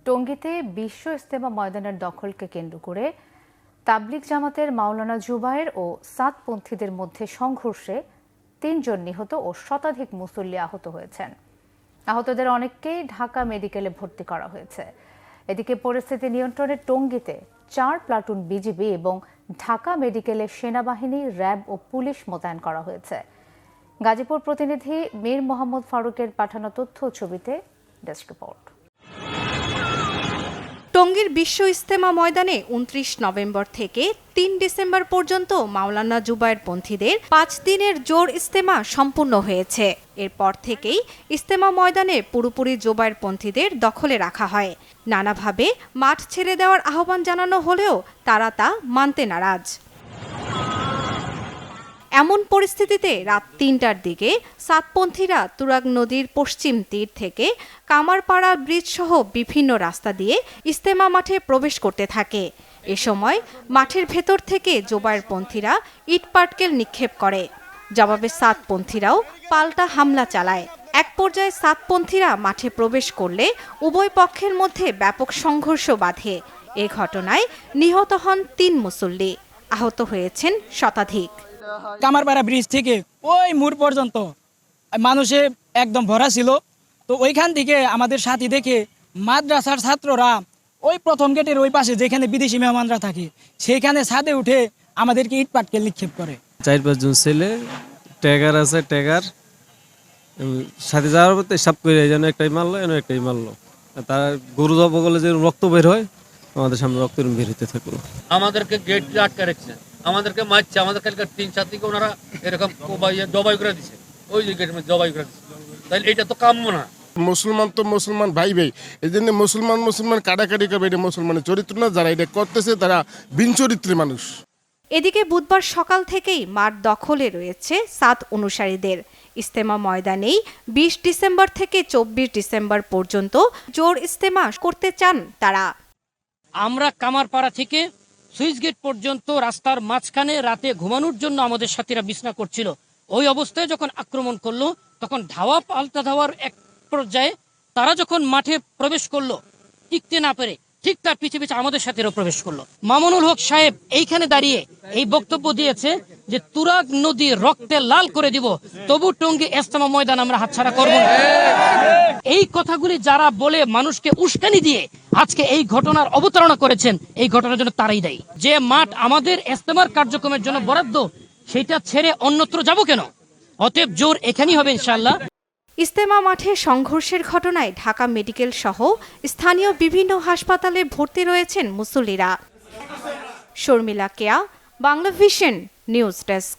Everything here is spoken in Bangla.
টঙ্গীতে বিশ্ব ইজতেমা ময়দানের দখলকে কেন্দ্র করে তাবলিগ জামাতের মাওলানা জুবায়ের ও সাতপন্থীদের মধ্যে সংঘর্ষে ৩ জন নিহত ও শতাধিক মুসল্লি আহত হয়েছেন। আহতদের অনেককেই ঢাকা মেডিকেলে ভর্তি করা হয়েছে। এদিকে পরিস্থিতি নিয়ন্ত্রণে টঙ্গীতে ৪ প্লাটুন বিজিবি এবং ঢাকা মেডিকেলে সেনাবাহিনী, র্যাব ও পুলিশ মোতায়েন করা হয়েছে। গাজীপুর প্রতিনিধি মীর মোহাম্মদ ফারুকের পাঠানো তথ্য ও ছবিতে ডেস্ক রিপোর্ট। টঙ্গীর বিশ্ব ইজতেমা ময়দানে ২৯ নভেম্বর থেকে ৩ ডিসেম্বর পর্যন্ত মাওলানা জুবায়ের পন্থীদের ৫ দিনের জোর ইজতেমা সম্পূর্ণ হয়েছে। এরপর থেকেই ইজতেমা ময়দানে পুরোপুরি জুবায়ের পন্থীদের দখলে রাখা হয়। নানাভাবে মাঠ ছেড়ে দেওয়ার আহ্বান জানানো হলেও তারা তা মানতে নারাজ। এমন পরিস্থিতিতে রাত ৩টার দিকে সাতপন্থীরা তুরাগ নদীর পশ্চিম তীর থেকে কামারপাড়া ব্রিজ সহ বিভিন্ন রাস্তা দিয়ে ইজতেমা মাঠে প্রবেশ করতে থাকে। এ সময় মাঠের ভেতর থেকে জুবায়েরপন্থীরা ইটপাটকেল নিক্ষেপ করে। জবাবে সাতপন্থীরাও পাল্টা হামলা চালায়। এক পর্যায়ে সাতপন্থীরা মাঠে প্রবেশ করলে উভয় পক্ষের মধ্যে ব্যাপক সংঘর্ষ বাধে। এ ঘটনায় নিহত হন ৩ মুসল্লি, আহত হয়েছেন শতাধিক। কামারপাড়া ব্রিজ থেকে ওই মোড় পর্যন্ত মানুষে একদম ভরা ছিল। তো ওইখান থেকে আমাদের সাথী দেখে মাদ্রাসার ছাত্ররা ওই প্রথম গেটের ওই পাশে যেখানে বিদেশি মেহমানরা থাকে সেইখানে ছাদে উঠে আমাদেরকে ইট পাটকেল নিক্ষেপ করে। ৪-৫ জন ছেলে ট্যাগার আছে, ট্যাগার সাথে যাওয়ার পথে সব করে যেন একটাই মারলো। তার গরু জব বলে যে রক্ত বের হয়, আমাদের সামনে রক্ত বের হতে থাকলো। আমাদেরকে গেট আটকে রেখেছে, আমাদেরকে মারছে। আমাদের কালকে ৩-৪ দিকে ওনারা এরকম জবাই করে দিচ্ছে, ওই যে গেটের মধ্যে জবাই করে দিচ্ছে। তাহলে এটা তো কাম্য না। মুসলমান তো মুসলমান ভাই এই জন্য মুসলমান কাটাকাটি করবে। এটা মুসলমানের চরিত্র না, যারা এটা করতেছে তারা বিন চরিত্রের মানুষ। এদিকে বুধবার সকাল থেকেই মাঠ দখলে রয়েছে সাত অনুসারীদের। ইজতেমা ময়দানেই ২০ ডিসেম্বর থেকে ২৪ ডিসেম্বর পর্যন্ত জোর ইজতেমা করতে চান তারা। আমরা কামারপাড়া থেকে সুইচ গেট পর্যন্ত রাস্তার মাঝখানে রাতে ঘুমানোর জন্য আমাদের সাথীরা বিছনা করছিল। ওই অবস্থায় যখন আক্রমণ করলো, তখন ধাওয়া পাল্টা ধাওয়ার এক পর্যায়ে তারা যখন মাঠে প্রবেশ করলো, টিকতে না পেরে ঠিক তার পিছে পিছে আমাদের সাথেও প্রবেশ করলো। মামুনুল হক সাহেব এইখানে দাঁড়িয়ে এই বক্তব্য দিয়েছে যে তুরাগ নদী রক্তে লাল করে দিব, তবু টঙ্গী ইজতেমা ময়দান আমরা হাতছাড়া করব না। এই কথাগুলি যারা বলে মানুষকে উস্কানি দিয়ে আজকে এই ঘটনার অবতারণা করেছেন, এই ঘটনার জন্য তারাই দায়ী। যে মাঠ আমাদের ইজতেমার কার্যক্রমের জন্য বরাদ্দ, সেটা ছেড়ে অন্যত্র যাব কেন? অতএব জোর এখানেই হবে ইনশাআল্লাহ। ইজতেমা মাঠে সংঘর্ষের ঘটনায় ঢাকা মেডিকেল সহ স্থানীয় বিভিন্ন হাসপাতালে ভর্তি রয়েছেন মুসল্লিরা। শর্মিলা কেয়া, বাংলা ভিশন নিউজ ডেস্ক।